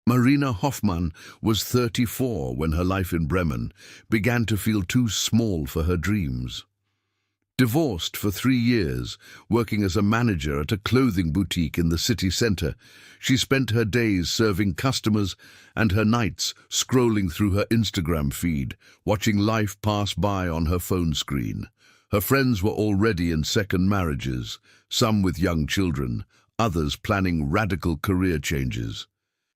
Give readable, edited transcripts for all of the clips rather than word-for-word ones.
Marina Hoffmann was 34 when her life in Bremen began to feel too small for her dreams. Divorced for 3 years, working as a manager at a clothing boutique in the city centre, she spent her days serving customers and her nights scrolling through her Instagram feed, watching life pass by on her phone screen. Her friends were already in second marriages, some with young children, others planning radical career changes.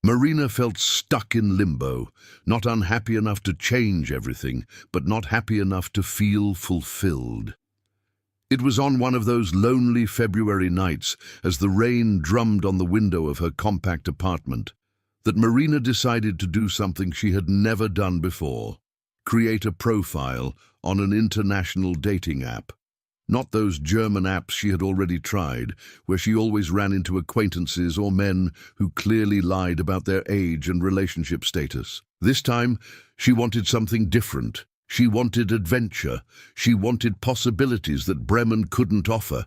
Marina felt stuck in limbo, not unhappy enough to change everything, but not happy enough to feel fulfilled. It was on one of those lonely February nights, as the rain drummed on the window of her compact apartment, that Marina decided to do something she had never done before: create a profile on an international dating app. Not those German apps she had already tried, where she always ran into acquaintances or men who clearly lied about their age and relationship status. This time, she wanted something different. She wanted adventure. She wanted possibilities that Bremen couldn't offer.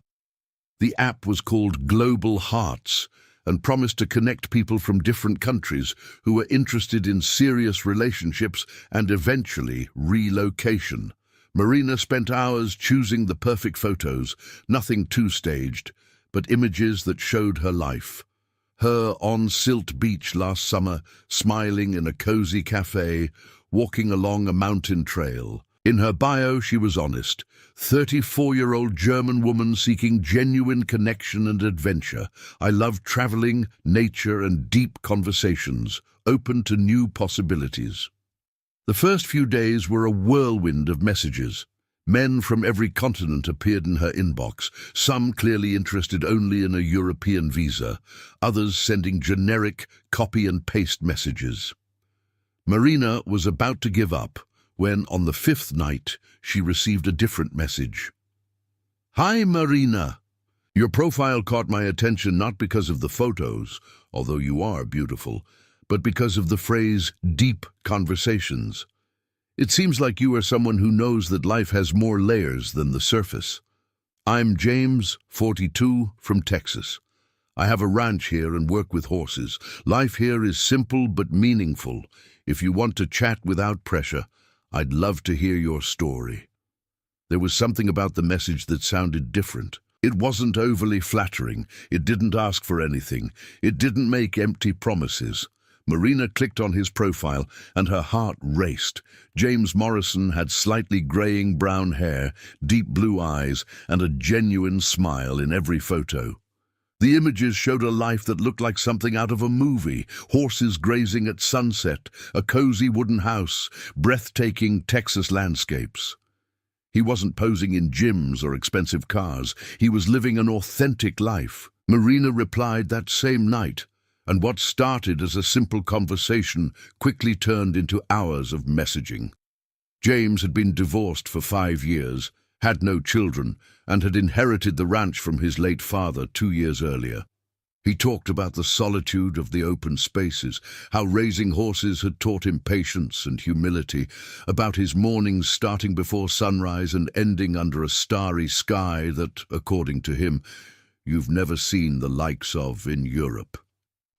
The app was called Global Hearts and promised to connect people from different countries who were interested in serious relationships and eventually relocation. Marina spent hours choosing the perfect photos, nothing too staged, but images that showed her life. Her on Silt Beach last summer, smiling in a cozy cafe, walking along a mountain trail. In her bio, she was honest. 34-year-old German woman seeking genuine connection and adventure. I love traveling, nature, and deep conversations, open to new possibilities. The first few days were a whirlwind of messages. Men from every continent appeared in her inbox, some clearly interested only in a European visa, others sending generic copy-and-paste messages. Marina was about to give up when, on the 5th night, she received a different message. "Hi, Marina. Your profile caught my attention not because of the photos, although you are beautiful, but because of the phrase deep conversations. It seems like you are someone who knows that life has more layers than the surface. I'm James, 42, from Texas. I have a ranch here and work with horses. Life here is simple but meaningful. If you want to chat without pressure, I'd love to hear your story." There was something about the message that sounded different. It wasn't overly flattering. It didn't ask for anything. It didn't make empty promises. Marina clicked on his profile, and her heart raced. James Morrison had slightly graying brown hair, deep blue eyes, and a genuine smile in every photo. The images showed a life that looked like something out of a movie: horses grazing at sunset, a cozy wooden house, breathtaking Texas landscapes. He wasn't posing in gyms or expensive cars. He was living an authentic life. Marina replied that same night, and what started as a simple conversation quickly turned into hours of messaging. James had been divorced for 5 years, had no children, and had inherited the ranch from his late father 2 years earlier. He talked about the solitude of the open spaces, how raising horses had taught him patience and humility, about his mornings starting before sunrise and ending under a starry sky that, according to him, you've never seen the likes of in Europe.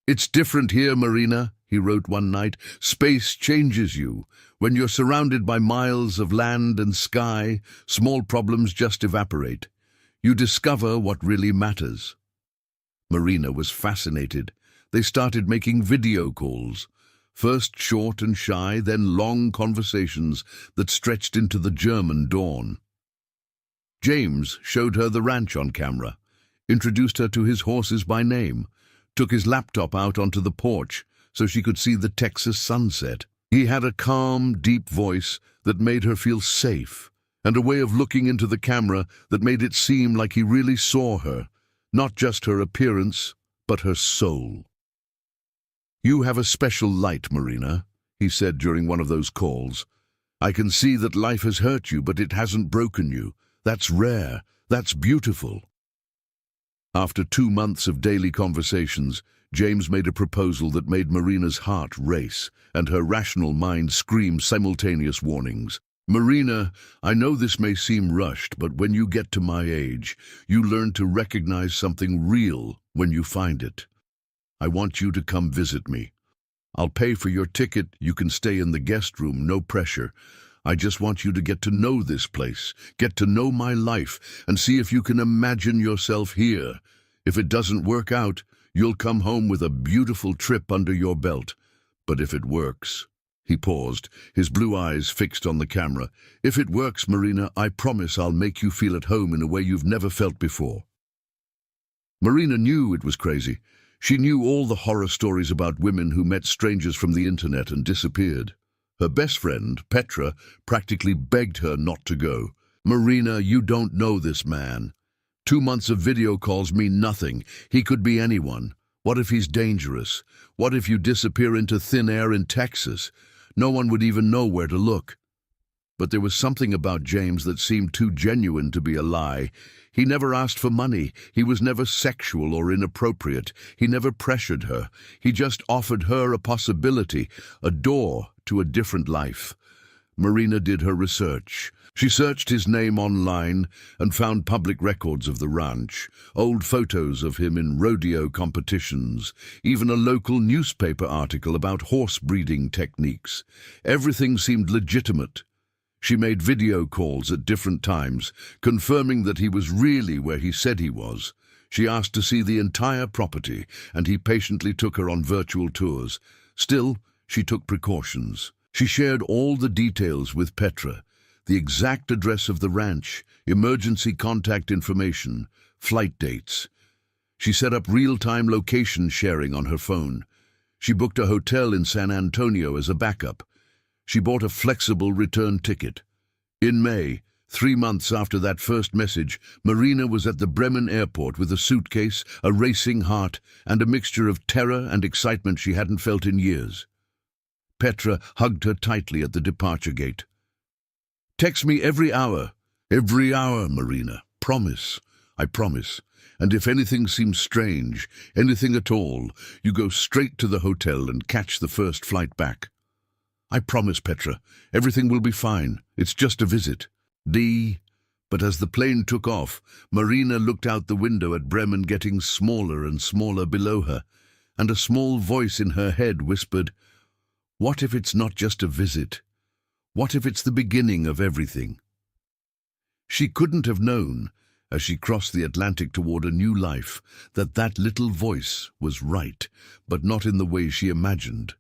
"It's different here, Marina," he wrote one night. "Space changes you. When you're surrounded by miles of land and sky, small problems just evaporate. You discover what really matters." Marina was fascinated. They started making video calls. First short and shy, then long conversations that stretched into the German dawn. James showed her the ranch on camera, introduced her to his horses by name, took his laptop out onto the porch so she could see the Texas sunset. He had a calm, deep voice that made her feel safe, and a way of looking into the camera that made it seem like he really saw her, not just her appearance, but her soul. "You have a special light, Marina," he said during one of those calls. "I can see that life has hurt you, but it hasn't broken you. That's rare. That's beautiful." After 2 months of daily conversations, James made a proposal that made Marina's heart race, and her rational mind scream simultaneous warnings. "Marina, I know this may seem rushed, but when you get to my age, you learn to recognize something real when you find it. I want you to come visit me. I'll pay for your ticket. You can stay in the guest room, no pressure. I just want you to get to know this place, get to know my life, and see if you can imagine yourself here. If it doesn't work out, you'll come home with a beautiful trip under your belt. But if it works—" He paused, his blue eyes fixed on the camera. "If it works, Marina, I promise I'll make you feel at home in a way you've never felt before." Marina knew it was crazy. She knew all the horror stories about women who met strangers from the internet and disappeared. Her best friend, Petra, practically begged her not to go. "Marina, you don't know this man. 2 months of video calls mean nothing. He could be anyone. What if he's dangerous? What if you disappear into thin air in Texas? No one would even know where to look." But there was something about James that seemed too genuine to be a lie. He never asked for money. He was never sexual or inappropriate. He never pressured her. He just offered her a possibility, a door to a different life. Marina did her research. She searched his name online and found public records of the ranch, old photos of him in rodeo competitions, even a local newspaper article about horse breeding techniques. Everything seemed legitimate. She made video calls at different times, confirming that he was really where he said he was. She asked to see the entire property, and he patiently took her on virtual tours. Still, she took precautions. She shared all the details with Petra, the exact address of the ranch, emergency contact information, flight dates. She set up real-time location sharing on her phone. She booked a hotel in San Antonio as a backup. She bought a flexible return ticket. In May, 3 months after that first message, Marina was at the Bremen airport with a suitcase, a racing heart, and a mixture of terror and excitement she hadn't felt in years. Petra hugged her tightly at the departure gate. "Text me every hour." "Every hour, Marina. Promise. I promise. And if anything seems strange, anything at all, you go straight to the hotel and catch the first flight back." "I promise, Petra. Everything will be fine. It's just a visit." But as the plane took off, Marina looked out the window at Bremen getting smaller and smaller below her, and a small voice in her head whispered, "What if it's not just a visit? What if it's the beginning of everything?" She couldn't have known, as she crossed the Atlantic toward a new life, that that little voice was right, but not in the way she imagined.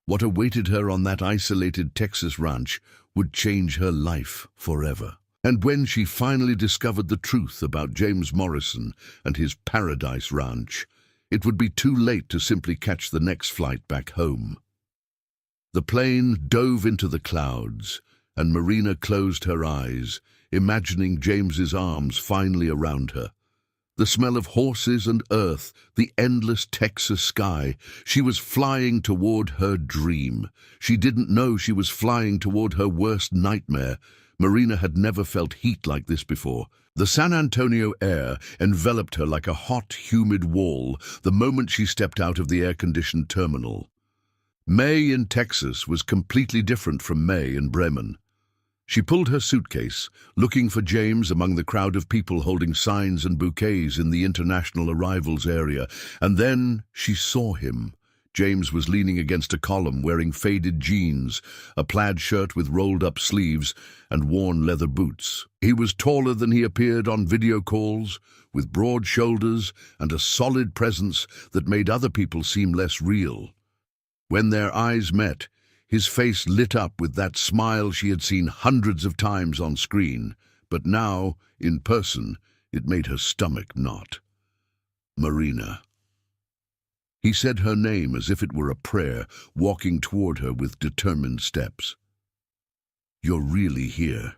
What awaited her on that isolated Texas ranch would change her life forever. And when she finally discovered the truth about James Morrison and his Paradise Ranch, it would be too late to simply catch the next flight back home. The plane dove into the clouds, and Marina closed her eyes, imagining James's arms finally around her. The smell of horses and earth, the endless Texas sky. She was flying toward her dream. She didn't know she was flying toward her worst nightmare. Marina had never felt heat like this before. The San Antonio air enveloped her like a hot, humid wall the moment she stepped out of the air-conditioned terminal. May in Texas was completely different from May in Bremen. She pulled her suitcase, looking for James among the crowd of people holding signs and bouquets in the international arrivals area, and then she saw him. James was leaning against a column wearing faded jeans, a plaid shirt with rolled-up sleeves, and worn leather boots. He was taller than he appeared on video calls, with broad shoulders and a solid presence that made other people seem less real. When their eyes met, his face lit up with that smile she had seen hundreds of times on screen, but now, in person, it made her stomach knot. Marina. He said her name as if it were a prayer, walking toward her with determined steps. "You're really here."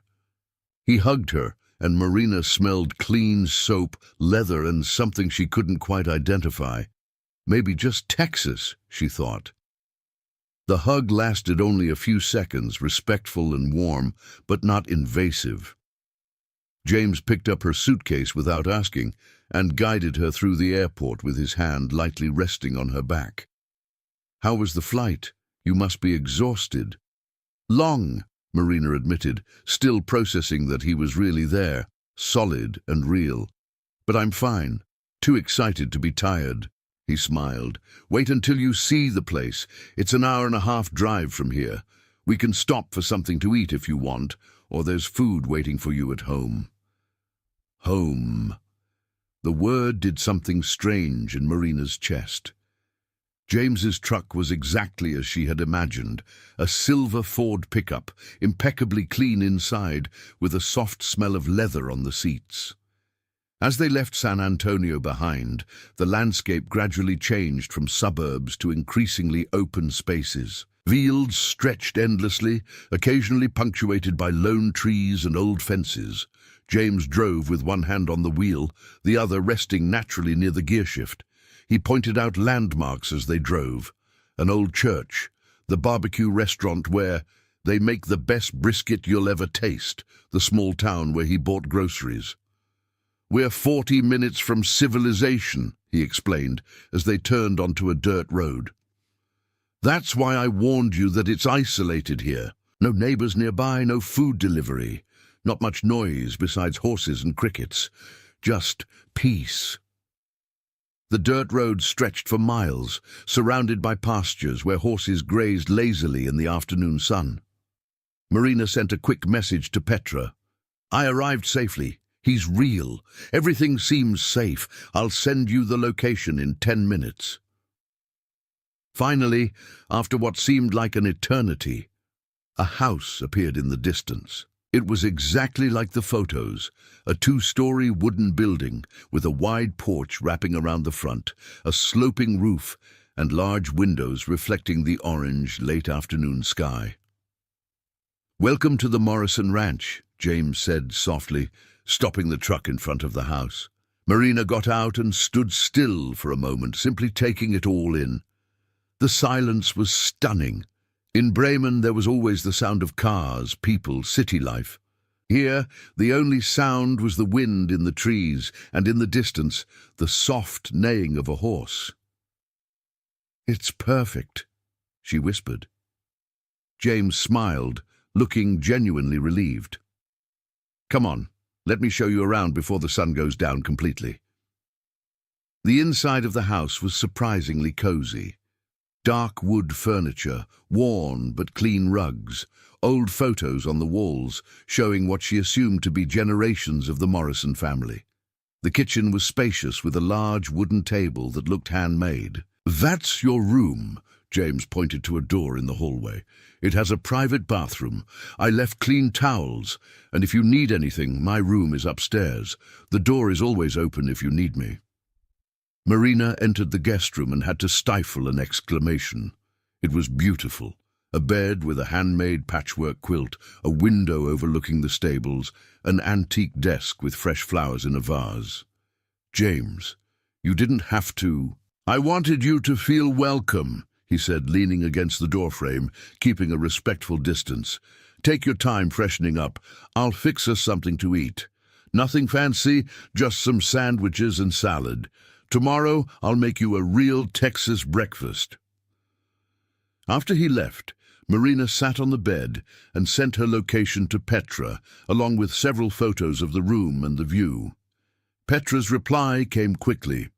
He hugged her, and Marina smelled clean soap, leather, and something she couldn't quite identify. Maybe just Texas, she thought. The hug lasted only a few seconds, respectful and warm, but not invasive. James picked up her suitcase without asking and guided her through the airport with his hand lightly resting on her back. "How was the flight? You must be exhausted." "Long," Marina admitted, still processing that he was really there, solid and real. "But I'm fine, too excited to be tired." He smiled. "Wait until you see the place. It's an hour-and-a-half drive from here. We can stop for something to eat if you want, or there's food waiting for you at home." Home. The word did something strange in Marina's chest. James's truck was exactly as she had imagined, a silver Ford pickup, impeccably clean inside, with a soft smell of leather on the seats. As they left San Antonio behind, the landscape gradually changed from suburbs to increasingly open spaces. Fields stretched endlessly, occasionally punctuated by lone trees and old fences. James drove with one hand on the wheel, the other resting naturally near the gearshift. He pointed out landmarks as they drove. An old church, the barbecue restaurant where they make the best brisket you'll ever taste, the small town where he bought groceries. "We're 40 minutes from civilization," he explained, as they turned onto a dirt road. "That's why I warned you that it's isolated here. No neighbors nearby, no food delivery. Not much noise besides horses and crickets. Just peace." The dirt road stretched for miles, surrounded by pastures where horses grazed lazily in the afternoon sun. Marina sent a quick message to Petra. "I arrived safely. He's real. Everything seems safe. I'll send you the location in 10 minutes. Finally, after what seemed like an eternity, a house appeared in the distance. It was exactly like the photos, a 2-story wooden building with a wide porch wrapping around the front, a sloping roof, and large windows reflecting the orange late-afternoon sky. "Welcome to the Morrison Ranch," James said softly, stopping the truck in front of the house. Marina got out and stood still for a moment, simply taking it all in. The silence was stunning. In Bremen there was always the sound of cars, people, city life. Here, the only sound was the wind in the trees, and in the distance, the soft neighing of a horse. "It's perfect," she whispered. James smiled, looking genuinely relieved. "Come on, let me show you around before the sun goes down completely." The inside of the house was surprisingly cozy. Dark wood furniture, worn but clean rugs, old photos on the walls showing what she assumed to be generations of the Morrison family. The kitchen was spacious with a large wooden table that looked handmade. "That's your room," James pointed to a door in the hallway. "It has a private bathroom. I left clean towels, and if you need anything, my room is upstairs. The door is always open if you need me." Marina entered the guest room and had to stifle an exclamation. It was beautiful. A bed with a handmade patchwork quilt, a window overlooking the stables, an antique desk with fresh flowers in a vase. "James, you didn't have to." "I wanted you to feel welcome," he said, leaning against the doorframe, keeping a respectful distance. "Take your time freshening up. I'll fix us something to eat. Nothing fancy, just some sandwiches and salad. Tomorrow I'll make you a real Texas breakfast." After he left, Marina sat on the bed and sent her location to Petra, along with several photos of the room and the view. Petra's reply came quickly.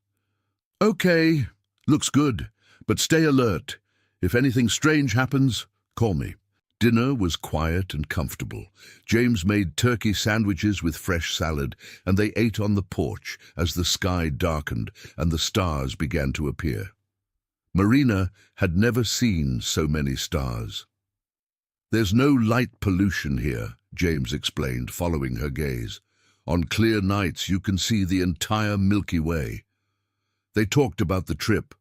"Okay, looks good, but stay alert. If anything strange happens, call me." Dinner was quiet and comfortable. James made turkey sandwiches with fresh salad, and they ate on the porch as the sky darkened and the stars began to appear. Marina had never seen so many stars. "There's no light pollution here," James explained, following her gaze. "On clear nights you can see the entire Milky Way." They talked about the trip,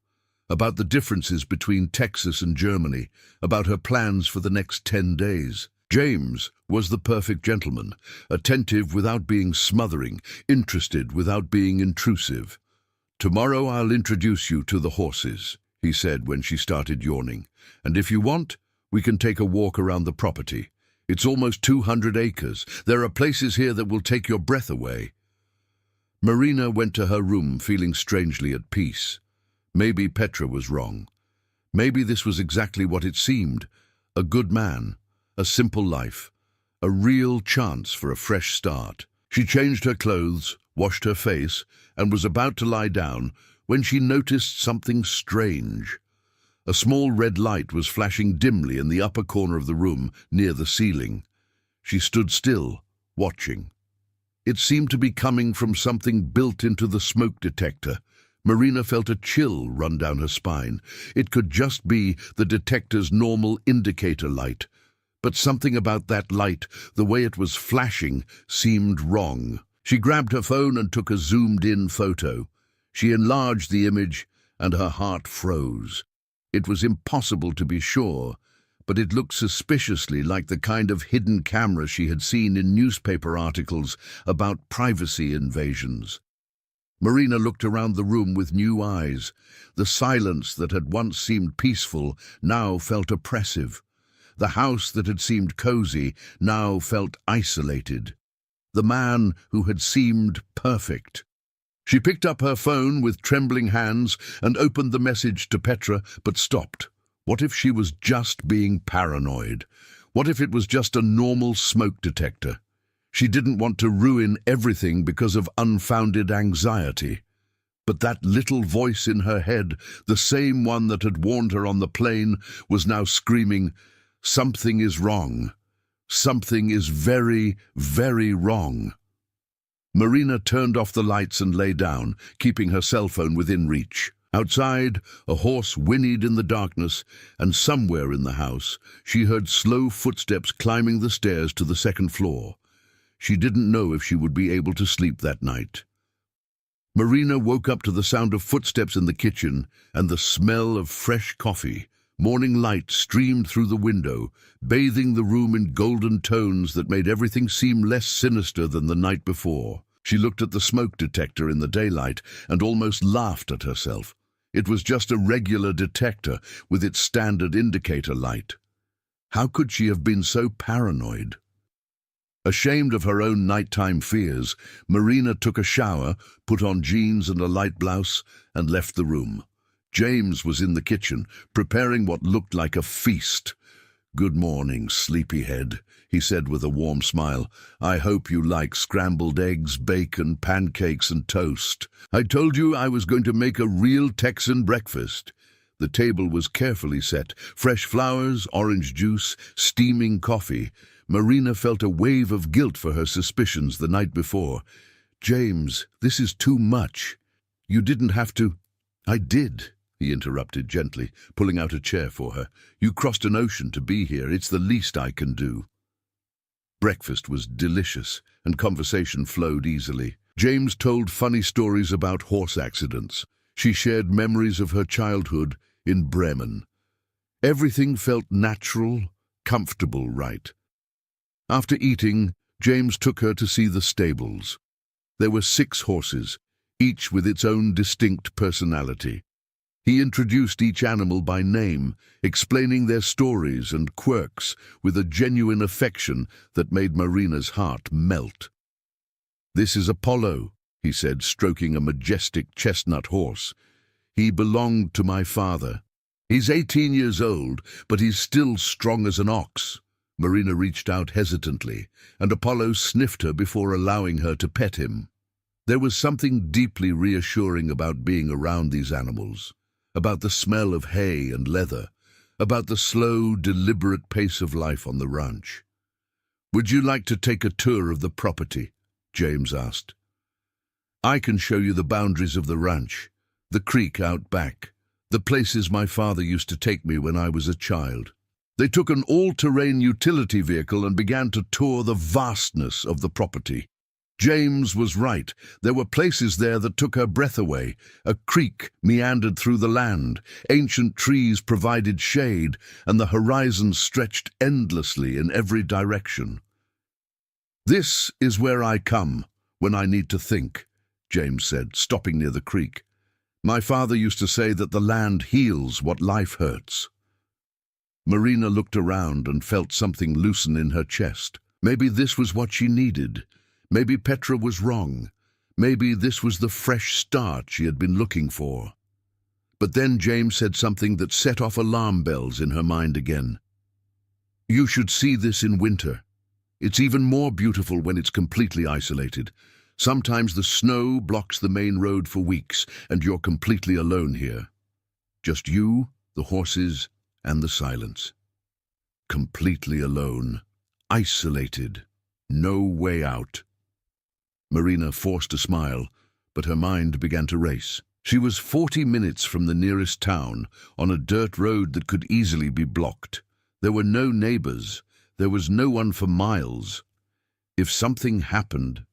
about the differences between Texas and Germany, about her plans for the next 10 days. James was the perfect gentleman, attentive without being smothering, interested without being intrusive. "Tomorrow I'll introduce you to the horses," he said when she started yawning. "And if you want, we can take a walk around the property. It's almost 200 acres. There are places here that will take your breath away." Marina went to her room feeling strangely at peace. Maybe Petra was wrong. Maybe this was exactly what it seemed. A good man, a simple life, a real chance for a fresh start. She changed her clothes, washed her face, and was about to lie down when she noticed something strange. A small red light was flashing dimly in the upper corner of the room, near the ceiling. She stood still, watching. It seemed to be coming from something built into the smoke detector. Marina felt a chill run down her spine. It could just be the detector's normal indicator light. But something about that light, the way it was flashing, seemed wrong. She grabbed her phone and took a zoomed-in photo. She enlarged the image, and her heart froze. It was impossible to be sure, but it looked suspiciously like the kind of hidden camera she had seen in newspaper articles about privacy invasions. Marina looked around the room with new eyes. The silence that had once seemed peaceful now felt oppressive. The house that had seemed cozy now felt isolated. The man who had seemed perfect. She picked up her phone with trembling hands and opened the message to Petra, but stopped. What if she was just being paranoid? What if it was just a normal smoke detector? She didn't want to ruin everything because of unfounded anxiety. But that little voice in her head, the same one that had warned her on the plane, was now screaming, "Something is wrong. Something is very, very wrong." Marina turned off the lights and lay down, keeping her cell phone within reach. Outside, a horse whinnied in the darkness, and somewhere in the house, she heard slow footsteps climbing the stairs to the second floor. She didn't know if she would be able to sleep that night. Marina woke up to the sound of footsteps in the kitchen and the smell of fresh coffee. Morning light streamed through the window, bathing the room in golden tones that made everything seem less sinister than the night before. She looked at the smoke detector in the daylight and almost laughed at herself. It was just a regular detector with its standard indicator light. How could she have been so paranoid? Ashamed of her own nighttime fears, Marina took a shower, put on jeans and a light blouse, and left the room. James was in the kitchen, preparing what looked like a feast. "Good morning, sleepyhead," he said with a warm smile. "I hope you like scrambled eggs, bacon, pancakes, and toast. I told you I was going to make a real Texan breakfast." The table was carefully set, fresh flowers, orange juice, steaming coffee. Marina felt a wave of guilt for her suspicions the night before. "James, this is too much. You didn't have to—" "I did," he interrupted gently, pulling out a chair for her. "You crossed an ocean to be here. It's the least I can do." Breakfast was delicious, and conversation flowed easily. James told funny stories about horse accidents. She shared memories of her childhood in Bremen. Everything felt natural, comfortable, right. After eating, James took her to see the stables. There were 6 horses, each with its own distinct personality. He introduced each animal by name, explaining their stories and quirks with a genuine affection that made Marina's heart melt. "This is Apollo," he said, stroking a majestic chestnut horse. "He belonged to my father. He's 18 years old, but he's still strong as an ox." Marina reached out hesitantly, and Apollo sniffed her before allowing her to pet him. There was something deeply reassuring about being around these animals, about the smell of hay and leather, about the slow, deliberate pace of life on the ranch. "Would you like to take a tour of the property?" James asked. "I can show you the boundaries of the ranch, the creek out back, the places my father used to take me when I was a child." They took an all-terrain utility vehicle and began to tour the vastness of the property. James was right. There were places there that took her breath away. A creek meandered through the land, ancient trees provided shade, and the horizon stretched endlessly in every direction. "This is where I come when I need to think," James said, stopping near the creek. "My father used to say that the land heals what life hurts." Marina looked around and felt something loosen in her chest. Maybe this was what she needed. Maybe Petra was wrong. Maybe this was the fresh start she had been looking for. But then James said something that set off alarm bells in her mind again. "You should see this in winter. It's even more beautiful when it's completely isolated. Sometimes the snow blocks the main road for weeks, and you're completely alone here. Just you, the horses, and the silence. Completely alone. Isolated. No way out. Marina forced a smile, but her mind began to race. She was 40 minutes from the nearest town, on a dirt road that could easily be blocked. There were no neighbors. There was no one for miles. If something happened...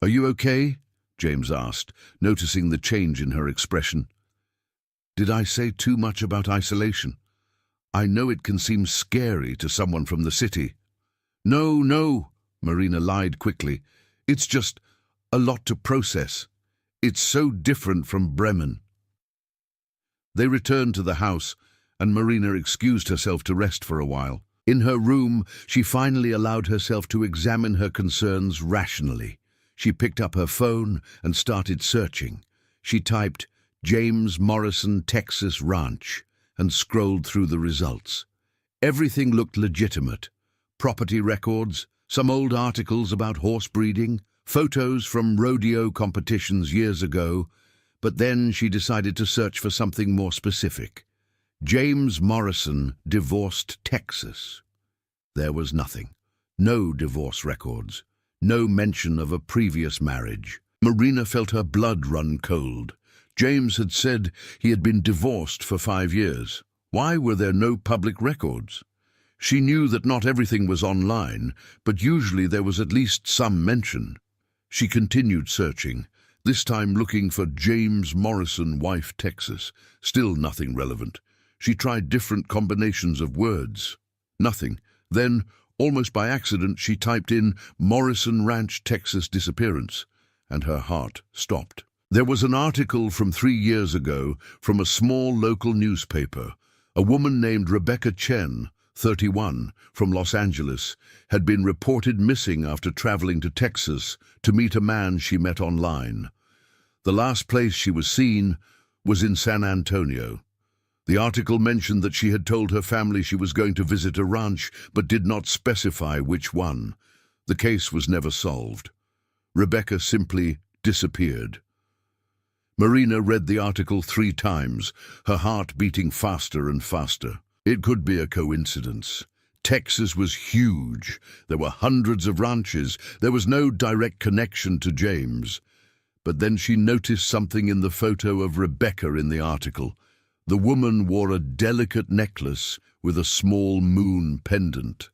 "Are you okay?" James asked, noticing the change in her expression. "Did I say too much about isolation? I know it can seem scary to someone from the city." No, Marina lied quickly. "It's just a lot to process. It's so different from Bremen." They returned to the house, and Marina excused herself to rest for a while. In her room, she finally allowed herself to examine her concerns rationally. She picked up her phone and started searching. She typed James Morrison, Texas Ranch, and scrolled through the results. Everything looked legitimate. Property records, some old articles about horse breeding, photos from rodeo competitions years ago, but then she decided to search for something more specific. James Morrison, divorced Texas. There was nothing. No divorce records. No mention of a previous marriage. Marina felt her blood run cold. James had said he had been divorced for 5 years. Why were there no public records? She knew that not everything was online, but usually there was at least some mention. She continued searching, this time looking for James Morrison, wife, Texas. Still nothing relevant. She tried different combinations of words. Nothing. Then, almost by accident, she typed in Morrison Ranch, Texas disappearance, and her heart stopped. There was an article from 3 years ago from a small local newspaper. A woman named Rebecca Chen, 31, from Los Angeles, had been reported missing after traveling to Texas to meet a man she met online. The last place she was seen was in San Antonio. The article mentioned that she had told her family she was going to visit a ranch, but did not specify which one. The case was never solved. Rebecca simply disappeared. Marina read the article 3 times, her heart beating faster and faster. It could be a coincidence. Texas was huge. There were hundreds of ranches. There was no direct connection to James. But then she noticed something in the photo of Rebecca in the article. The woman wore a delicate necklace with a small moon pendant.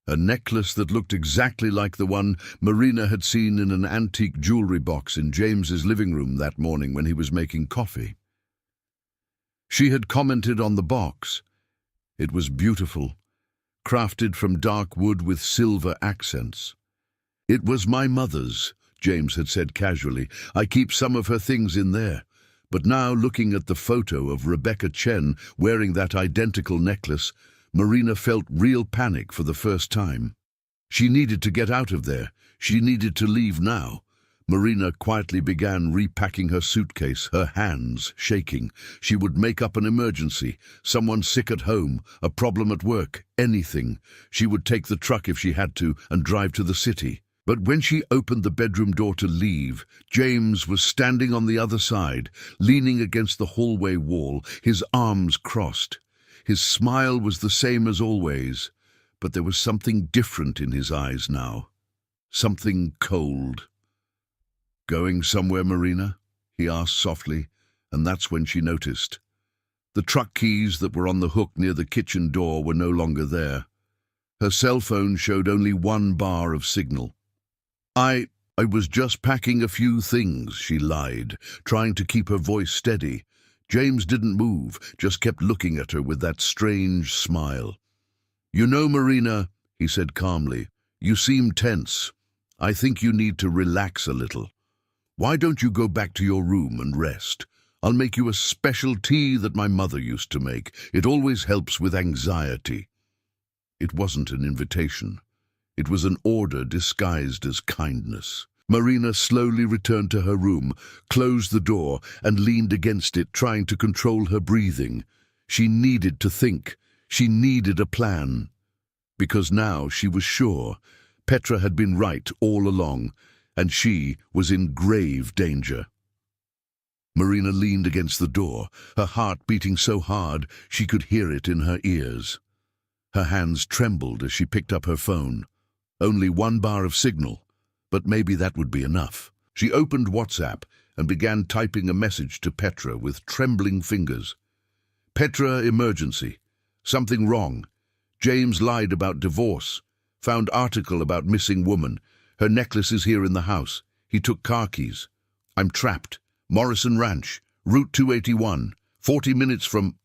A necklace that looked exactly like the one Marina had seen in an antique jewelry box in James's living room that morning when he was making coffee. She had commented on the box. It was beautiful, crafted from dark wood with silver accents. "It was my mother's," James had said casually. "I keep some of her things in there." But now, looking at the photo of Rebecca Chen wearing that identical necklace, Marina felt real panic for the first time. She needed to get out of there. She needed to leave now. Marina quietly began repacking her suitcase, her hands shaking. She would make up an emergency, someone sick at home, a problem at work, anything. She would take the truck if she had to and drive to the city. But when she opened the bedroom door to leave, James was standing on the other side, leaning against the hallway wall, his arms crossed. His smile was the same as always, but there was something different in his eyes now. Something cold. "Going somewhere, Marina?" he asked softly, and that's when she noticed. The truck keys that were on the hook near the kitchen door were no longer there. Her cell phone showed only 1 bar of signal. I was just packing a few things," she lied, trying to keep her voice steady. James didn't move, just kept looking at her with that strange smile. "You know, Marina," he said calmly, "you seem tense. I think you need to relax a little. Why don't you go back to your room and rest? I'll make you a special tea that my mother used to make. It always helps with anxiety." It wasn't an invitation. It was an order disguised as kindness. Marina slowly returned to her room, closed the door, and leaned against it, trying to control her breathing. She needed to think. She needed a plan. Because now she was sure Petra had been right all along. and she was in grave danger. Marina leaned against the door, her heart beating so hard she could hear it in her ears. Her hands trembled as she picked up her phone. Only one bar of signal, but maybe that would be enough. She opened WhatsApp and began typing a message to Petra with trembling fingers. Petra, emergency. Something wrong. James lied about divorce. Found article about missing woman. Her necklace is here in the house. He took car keys. I'm trapped. Morrison Ranch, Route 281, 40 minutes from...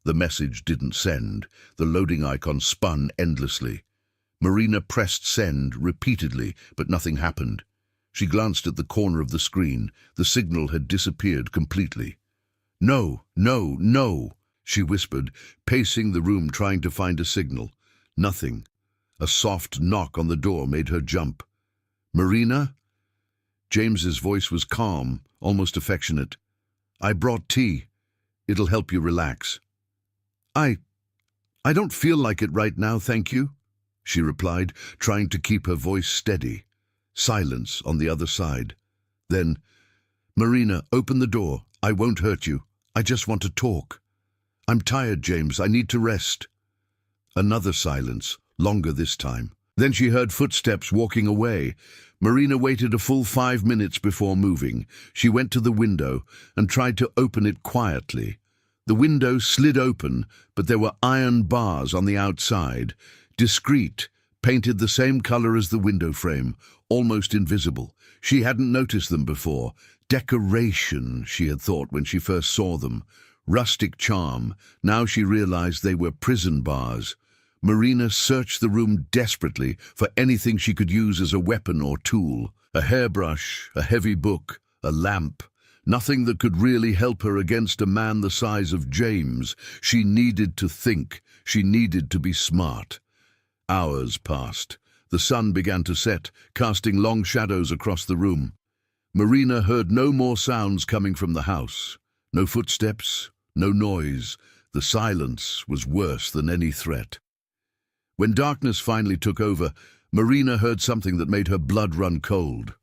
The message didn't send. The loading icon spun endlessly. Marina pressed send repeatedly, but nothing happened. She glanced at the corner of the screen. The signal had disappeared completely. No, no, no, she whispered, pacing the room trying to find a signal. Nothing. A soft knock on the door made her jump. Marina? James's voice was calm, almost affectionate. I brought tea. It'll help you relax. I don't feel like it right now, thank you, she replied, trying to keep her voice steady. Silence on the other side. Then, Marina, open the door. I won't hurt you. I just want to talk. I'm tired, James. I need to rest. Another silence, longer this time. Then she heard footsteps walking away. Marina waited a full 5 minutes before moving. She went to the window and tried to open it quietly. The window slid open, but there were iron bars on the outside. Discreet, painted the same color as the window frame, almost invisible. She hadn't noticed them before. Decoration, she had thought when she first saw them. Rustic charm. Now she realized they were prison bars. Marina searched the room desperately for anything she could use as a weapon or tool. A hairbrush, a heavy book, a lamp. Nothing that could really help her against a man the size of James. She needed to think. She needed to be smart. Hours passed. The sun began to set, casting long shadows across the room. Marina heard no more sounds coming from the house. No footsteps, no noise. The silence was worse than any threat. When darkness finally took over, Marina heard something that made her blood run cold.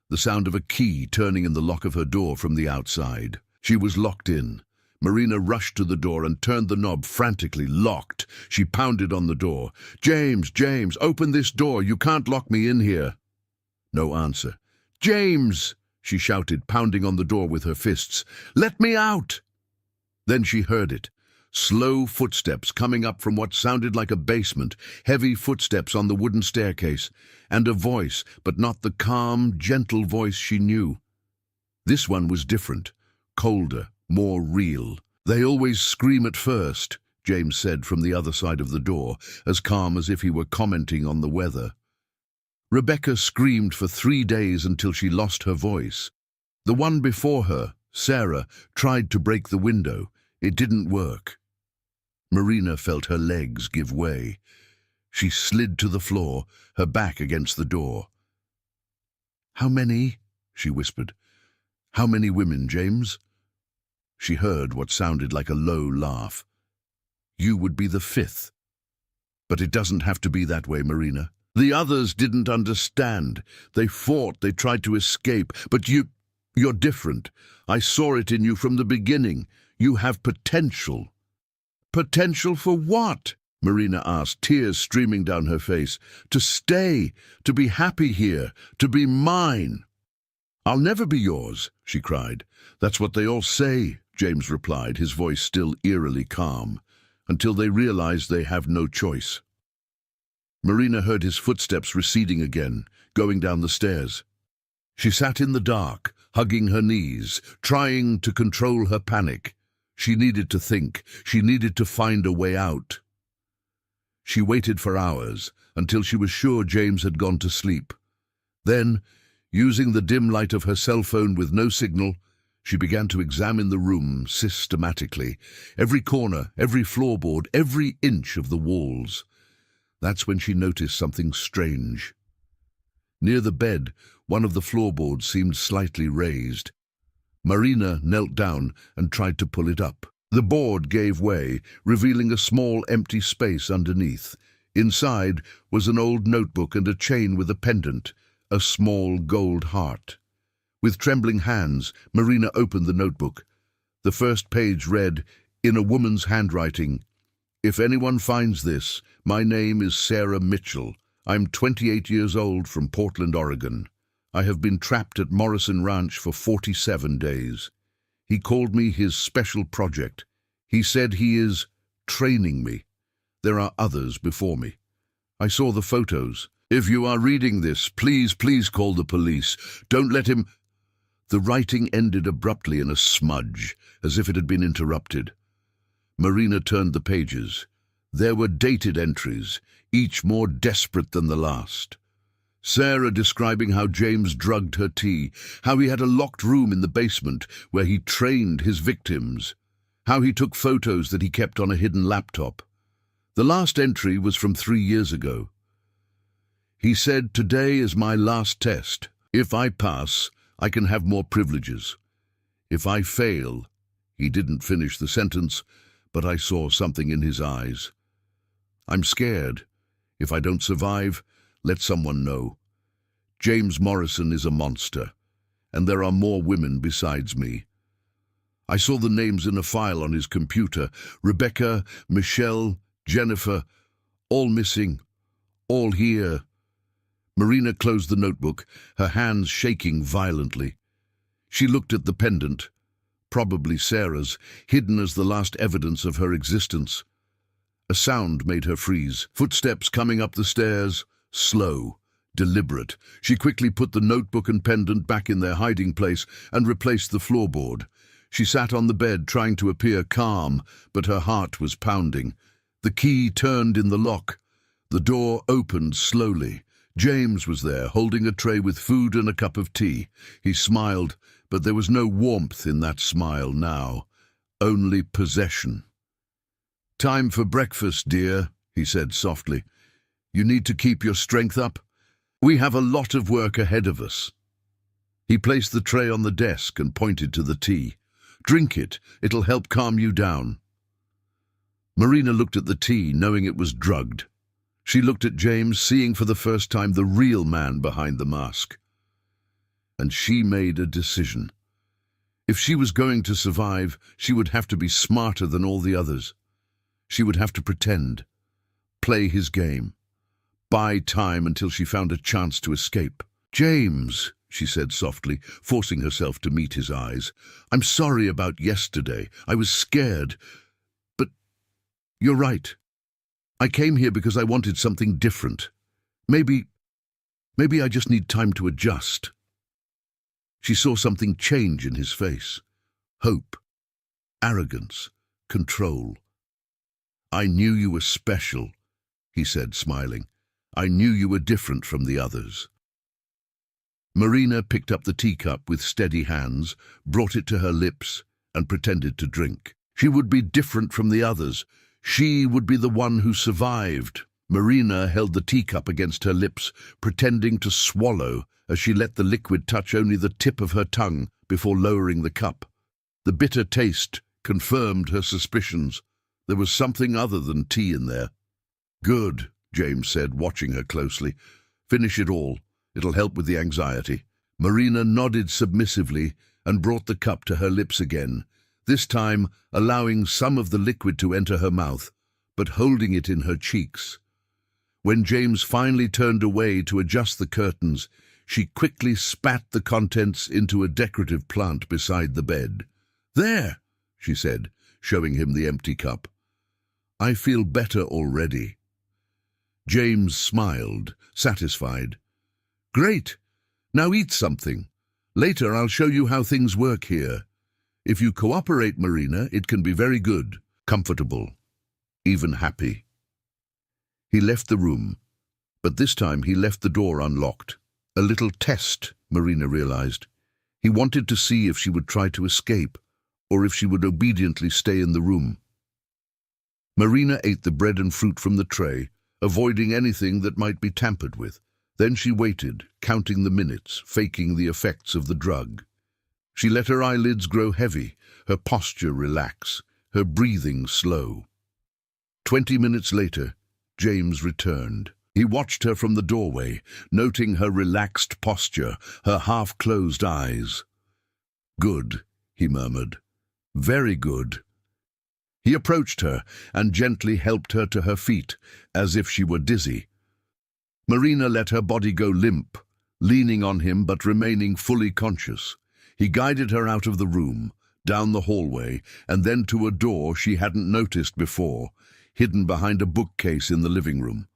The sound of a key turning in the lock of her door from the outside. She was locked in. Marina rushed to the door and turned the knob frantically. Locked. She pounded on the door. James, James, open this door. You can't lock me in here. No answer. James, she shouted, pounding on the door with her fists. Let me out! Then she heard it. Slow footsteps coming up from what sounded like a basement, heavy footsteps on the wooden staircase, and a voice, but not the calm, gentle voice she knew. This one was different, colder, more real. They always scream at first, James said from the other side of the door, as calm as if he were commenting on the weather. Rebecca screamed for 3 days until she lost her voice. The one before her, Sarah, tried to break the window. It didn't work. Marina felt her legs give way. She slid to the floor, her back against the door. How many? She whispered. How many women, James? She heard what sounded like a low laugh. You would be the 5th. But it doesn't have to be that way, Marina. The others didn't understand. They fought, they tried to escape. But you're different. I saw it in you from the beginning. You have potential. Potential for what? Marina asked, tears streaming down her face. To stay, to be happy here, to be mine. I'll never be yours, she cried. That's what they all say, James replied, his voice still eerily calm, until they realized they have no choice. Marina heard his footsteps receding again, going down the stairs. She sat in the dark, hugging her knees, trying to control her panic. She needed to think. She needed to find a way out. She waited for hours, until she was sure James had gone to sleep. Then, using the dim light of her cell phone with no signal, she began to examine the room systematically. Every corner, every floorboard, every inch of the walls. That's when she noticed something strange. Near the bed, one of the floorboards seemed slightly raised. Marina knelt down and tried to pull it up. The board gave way, revealing a small empty space underneath. Inside was an old notebook and a chain with a pendant. a small gold heart. With trembling hands, Marina opened the notebook. The first page read, in a woman's handwriting, "If anyone finds this, my name is Sarah Mitchell. I'm 28 years old from Portland, Oregon. I have been trapped at Morrison Ranch for 47 days. He called me his special project. He said he is training me. There are others before me. I saw the photos. If you are reading this, please call the police. Don't let him—" The writing ended abruptly in a smudge, as if it had been interrupted. Marina turned the pages. There were dated entries, each more desperate than the last. Sarah describing how James drugged her tea, how he had a locked room in the basement where he trained his victims, how he took photos that he kept on a hidden laptop. The last entry was from 3 years ago. He said, "Today is my last test. If I pass, I can have more privileges. If I fail—" He didn't finish the sentence, but I saw something in his eyes. "I'm scared. If I don't survive, let someone know. James Morrison is a monster, and there are more women besides me." I saw the names in a file on his computer. Rebecca, Michelle, Jennifer, all missing, all here. Marina closed the notebook, her hands shaking violently. She looked at the pendant, probably Sarah's, hidden as the last evidence of her existence. A sound made her freeze. Footsteps coming up the stairs, slow, deliberate. She quickly put the notebook and pendant back in their hiding place and replaced the floorboard. She sat on the bed, trying to appear calm, but her heart was pounding. The key turned in the lock. The door opened slowly. James was there, holding a tray with food and a cup of tea. He smiled, but there was no warmth in that smile now, only possession. "Time for breakfast, dear," he said softly. "You need to keep your strength up. We have a lot of work ahead of us." He placed the tray on the desk and pointed to the tea. "Drink it. It'll help calm you down." Marina looked at the tea, knowing it was drugged. She looked at James, seeing for the first time the real man behind the mask. And she made a decision. If she was going to survive, she would have to be smarter than all the others. She would have to pretend, play his game, buy time until she found a chance to escape. "James," she said softly, forcing herself to meet his eyes, "I'm sorry about yesterday. I was scared. But you're right. I came here because I wanted something different. Maybe I just need time to adjust." She saw something change in his face. Hope, arrogance, control. "I knew you were special," he said, smiling. "I knew you were different from the others." Marina picked up the teacup with steady hands, brought it to her lips, and pretended to drink. She would be different from the others. She would be the one who survived. Marina held the teacup against her lips, pretending to swallow as she let the liquid touch only the tip of her tongue before lowering the cup. The bitter taste confirmed her suspicions. There was something other than tea in there. "Good," James said, watching her closely. "Finish it all. It'll help with the anxiety." Marina nodded submissively and brought the cup to her lips again, this time allowing some of the liquid to enter her mouth, but holding it in her cheeks. When James finally turned away to adjust the curtains, she quickly spat the contents into a decorative plant beside the bed. "There," she said, showing him the empty cup. "I feel better already." James smiled, satisfied. "Great. Now eat something. Later I'll show you how things work here. If you cooperate, Marina, it can be very good, comfortable, even happy." He left the room, but this time he left the door unlocked. A little test, Marina realized. He wanted to see if she would try to escape, or if she would obediently stay in the room. Marina ate the bread and fruit from the tray, avoiding anything that might be tampered with. Then she waited, counting the minutes, faking the effects of the drug. She let her eyelids grow heavy, her posture relax, her breathing slow. 20 minutes later, James returned. He watched her from the doorway, noting her relaxed posture, her half-closed eyes. "Good," he murmured. "Very good." He approached her and gently helped her to her feet, as if she were dizzy. Marina let her body go limp, leaning on him but remaining fully conscious. He guided her out of the room, down the hallway, and then to a door she hadn't noticed before, hidden behind a bookcase in the living room.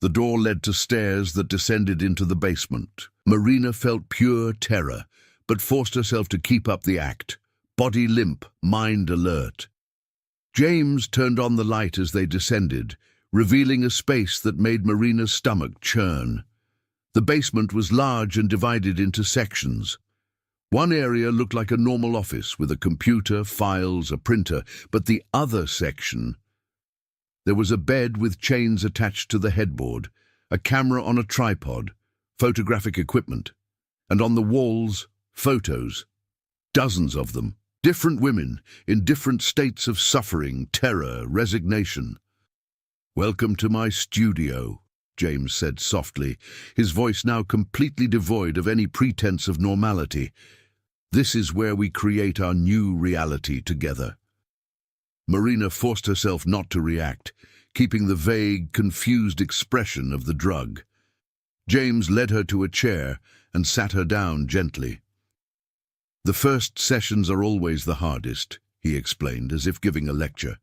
The door led to stairs that descended into the basement. Marina felt pure terror, but forced herself to keep up the act, body limp, mind alert. James turned on the light as they descended, revealing a space that made Marina's stomach churn. The basement was large and divided into sections. One area looked like a normal office with a computer, files, a printer, but the other section... There was a bed with chains attached to the headboard, a camera on a tripod, photographic equipment, and on the walls, photos. Dozens of them. Different women, in different states of suffering, terror, resignation. "Welcome to my studio," James said softly, his voice now completely devoid of any pretense of normality. "This is where we create our new reality together." Marina forced herself not to react, keeping the vague, confused expression of the drug. James led her to a chair and sat her down gently. "The first sessions are always the hardest," he explained, as if giving a lecture.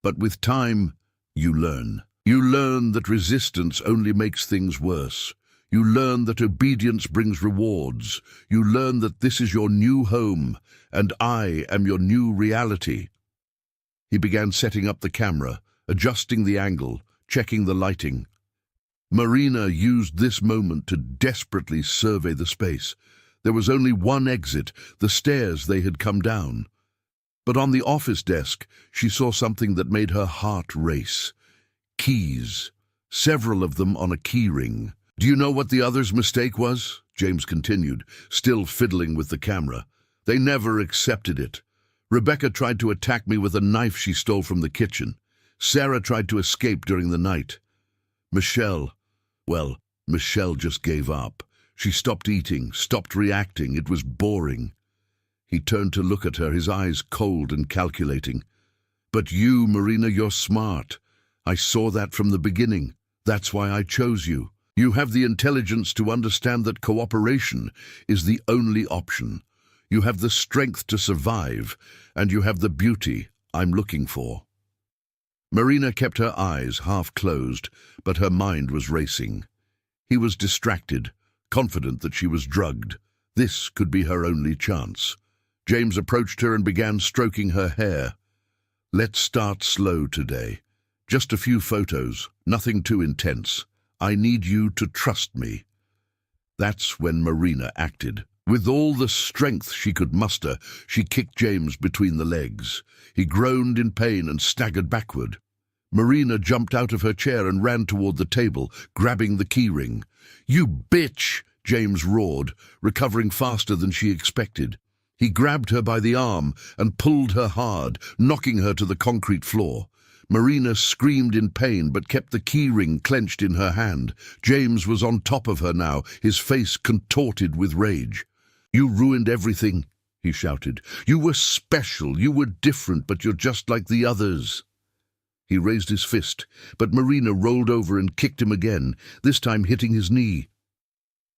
"But with time, you learn. You learn that resistance only makes things worse. You learn that obedience brings rewards. You learn that this is your new home, and I am your new reality." He began setting up the camera, adjusting the angle, checking the lighting. Marina used this moment to desperately survey the space. There was only one exit, the stairs they had come down. But on the office desk, she saw something that made her heart race. Keys, several of them on a key ring. "Do you know what the other's mistake was?" James continued, still fiddling with the camera. "They never accepted it. Rebecca tried to attack me with a knife she stole from the kitchen. Sarah tried to escape during the night. Michelle just gave up. She stopped eating, stopped reacting. It was boring." He turned to look at her, his eyes cold and calculating. "But you, Marina, you're smart. I saw that from the beginning. That's why I chose you. You have the intelligence to understand that cooperation is the only option. You have the strength to survive, and you have the beauty I'm looking for." Marina kept her eyes half closed, but her mind was racing. He was distracted, confident that she was drugged. This could be her only chance. James approached her and began stroking her hair. "Let's start slow today. Just a few photos, nothing too intense. I need you to trust me." That's when Marina acted. With all the strength she could muster, she kicked James between the legs. He groaned in pain and staggered backward. Marina jumped out of her chair and ran toward the table, grabbing the keyring. "You bitch!" James roared, recovering faster than she expected. He grabbed her by the arm and pulled her hard, knocking her to the concrete floor. Marina screamed in pain but kept the keyring clenched in her hand. James was on top of her now, his face contorted with rage. "You ruined everything," he shouted. "You were special, you were different, but you're just like the others." He raised his fist, but Marina rolled over and kicked him again, this time hitting his knee.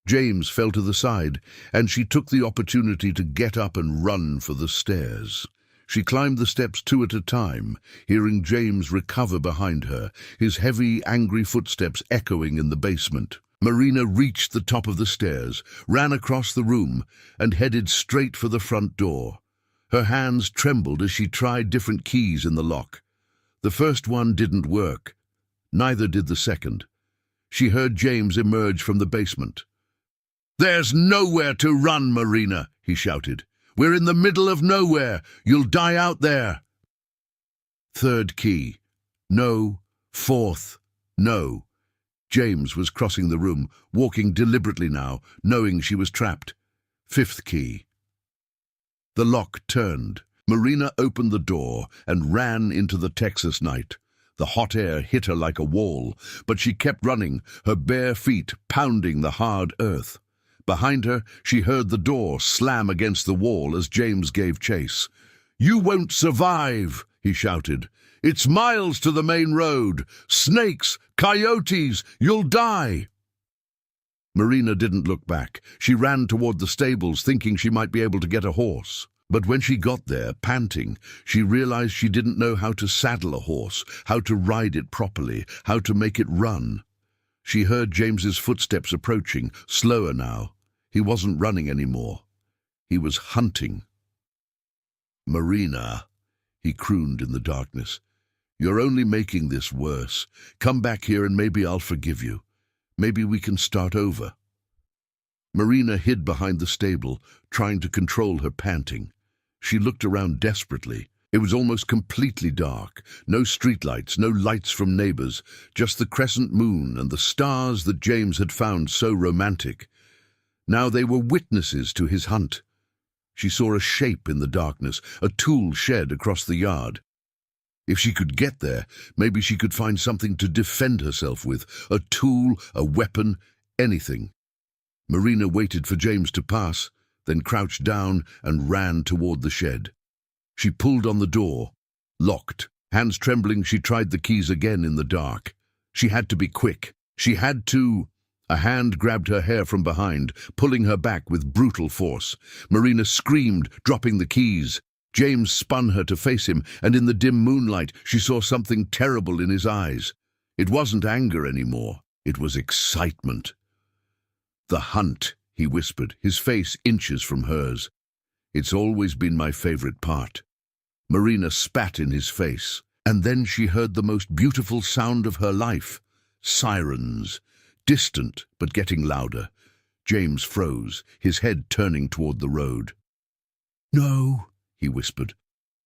James fell to the side, and she took the opportunity to get up and run for the stairs. She climbed the steps two at a time, hearing James recover behind her, his heavy, angry footsteps echoing in the basement. Marina reached the top of the stairs, ran across the room, and headed straight for the front door. Her hands trembled as she tried different keys in the lock. The first one didn't work. Neither did the second. She heard James emerge from the basement. "There's nowhere to run, Marina," he shouted. "We're in the middle of nowhere. You'll die out there." Third key. No. Fourth. No. James was crossing the room, walking deliberately now, knowing she was trapped. Fifth key. The lock turned. Marina opened the door and ran into the Texas night. The hot air hit her like a wall, but she kept running, her bare feet pounding the hard earth. Behind her, she heard the door slam against the wall as James gave chase. "You won't survive," he shouted. "It's miles to the main road. Snakes, coyotes, you'll die." Marina didn't look back. She ran toward the stables, thinking she might be able to get a horse. But when she got there, panting, she realized she didn't know how to saddle a horse, how to ride it properly, how to make it run. She heard James's footsteps approaching, slower now. He wasn't running anymore. He was hunting. "Marina," he crooned in the darkness, "you're only making this worse. Come back here and maybe I'll forgive you. Maybe we can start over." Marina hid behind the stable, trying to control her panting. She looked around desperately. It was almost completely dark. No streetlights, no lights from neighbors, just the crescent moon and the stars that James had found so romantic. Now they were witnesses to his hunt. She saw a shape in the darkness, a tool shed across the yard. If she could get there, maybe she could find something to defend herself with, a tool, a weapon, anything. Marina waited for James to pass, then crouched down and ran toward the shed. She pulled on the door. Locked. Hands trembling, she tried the keys again in the dark. She had to be quick. She had to... A hand grabbed her hair from behind, pulling her back with brutal force. Marina screamed, dropping the keys. James spun her to face him, and in the dim moonlight she saw something terrible in his eyes. It wasn't anger anymore. It was excitement. "The hunt," he whispered, his face inches from hers. "It's always been my favorite part." Marina spat in his face, and then she heard the most beautiful sound of her life. Sirens. Distant, but getting louder. James froze, his head turning toward the road. "No," he whispered.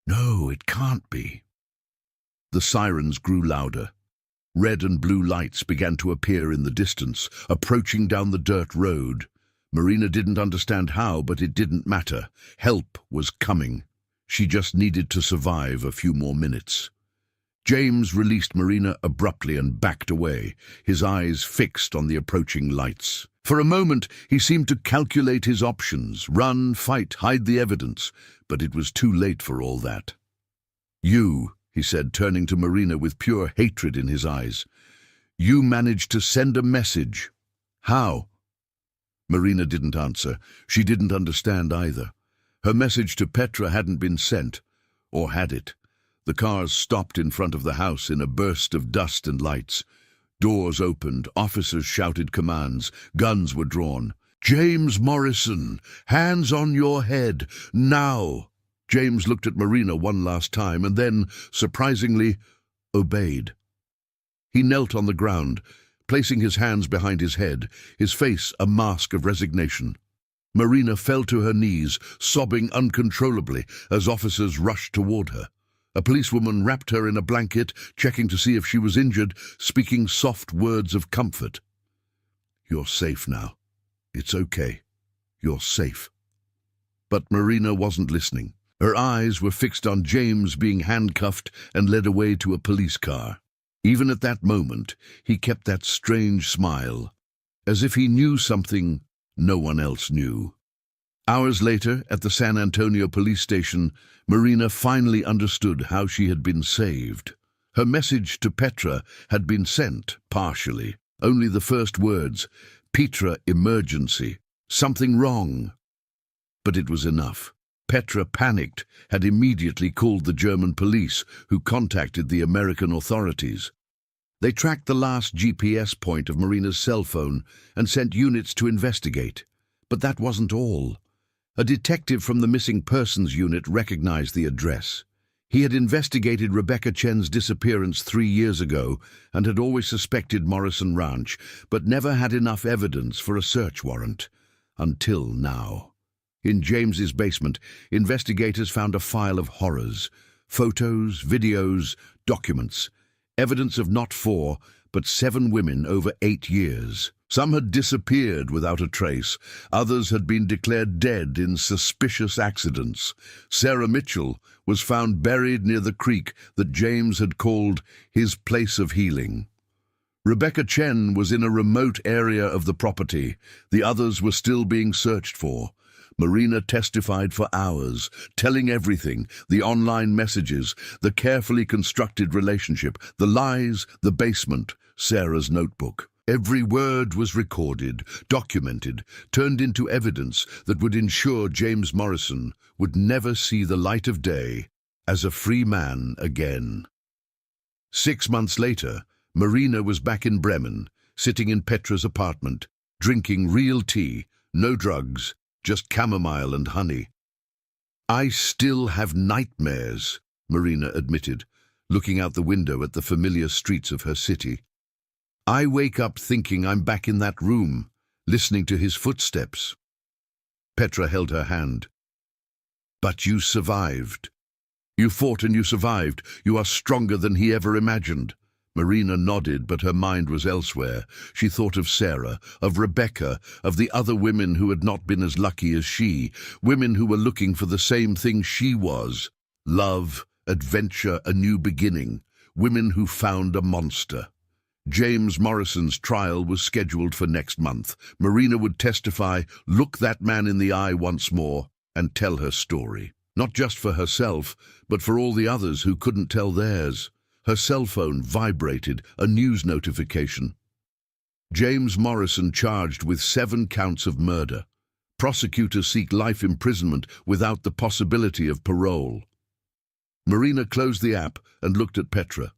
"No, it can't be." The sirens grew louder. Red and blue lights began to appear in the distance, approaching down the dirt road. Marina didn't understand how, but it didn't matter. Help was coming. She just needed to survive a few more minutes. James released Marina abruptly and backed away, his eyes fixed on the approaching lights. For a moment, he seemed to calculate his options, run, fight, hide the evidence, but it was too late for all that. "You," he said, turning to Marina with pure hatred in his eyes. "You managed to send a message. How?" Marina didn't answer. She didn't understand either. Her message to Petra hadn't been sent. Or had it? The cars stopped in front of the house in a burst of dust and lights. Doors opened, officers shouted commands, guns were drawn. "James Morrison, hands on your head, now!" James looked at Marina one last time and then, surprisingly, obeyed. He knelt on the ground, placing his hands behind his head, his face a mask of resignation. Marina fell to her knees, sobbing uncontrollably as officers rushed toward her. A policewoman wrapped her in a blanket, checking to see if she was injured, speaking soft words of comfort. "You're safe now. It's okay. You're safe." But Marina wasn't listening. Her eyes were fixed on James being handcuffed and led away to a police car. Even at that moment, he kept that strange smile, as if he knew something no one else knew. Hours later, at the San Antonio police station, Marina finally understood how she had been saved. Her message to Petra had been sent, partially. Only the first words, "Petra, emergency. Something wrong." But it was enough. Petra, panicked, had immediately called the German police, who contacted the American authorities. They tracked the last GPS point of Marina's cell phone and sent units to investigate. But that wasn't all. A detective from the Missing Persons Unit recognized the address. He had investigated Rebecca Chen's disappearance 3 years ago and had always suspected Morrison Ranch, but never had enough evidence for a search warrant. Until now. In James's basement, investigators found a file of horrors. Photos, videos, documents. Evidence of not 4, but 7 women over 8 years. Some had disappeared without a trace. Others had been declared dead in suspicious accidents. Sarah Mitchell was found buried near the creek that James had called his place of healing. Rebecca Chen was in a remote area of the property. The others were still being searched for. Marina testified for hours, telling everything: the online messages, the carefully constructed relationship, the lies, the basement, Sarah's notebook. Every word was recorded, documented, turned into evidence that would ensure James Morrison would never see the light of day as a free man again. 6 months later, Marina was back in Bremen, sitting in Petra's apartment, drinking real tea, no drugs, just chamomile and honey. "I still have nightmares," Marina admitted, looking out the window at the familiar streets of her city. "I wake up thinking I'm back in that room, listening to his footsteps." Petra held her hand. "But you survived. You fought and you survived. You are stronger than he ever imagined." Marina nodded, but her mind was elsewhere. She thought of Sarah, of Rebecca, of the other women who had not been as lucky as she, women who were looking for the same thing she was: love, adventure, a new beginning, women who found a monster. James Morrison's trial was scheduled for next month. Marina would testify, look that man in the eye once more, and tell her story. Not just for herself, but for all the others who couldn't tell theirs. Her cell phone vibrated, a news notification. James Morrison charged with 7 counts of murder. Prosecutors seek life imprisonment without the possibility of parole. Marina closed the app and looked at Petra.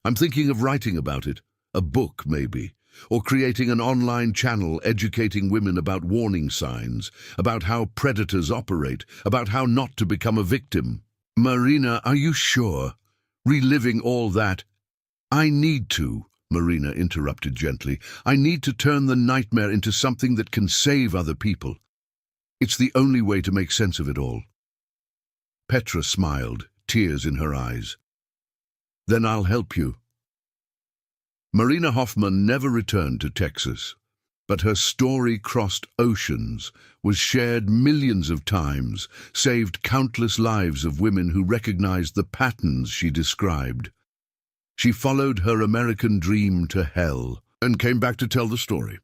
"I'm thinking of writing about it. A book, maybe. Or creating an online channel educating women about warning signs, about how predators operate, about how not to become a victim." "Marina, are you sure? Reliving all that?" "I need to," Marina interrupted gently. "I need to turn the nightmare into something that can save other people. It's the only way to make sense of it all." Petra smiled, tears in her eyes. "Then I'll help you." Marina Hoffman never returned to Texas, but her story crossed oceans, was shared millions of times, saved countless lives of women who recognized the patterns she described. She followed her American dream to hell and came back to tell the story.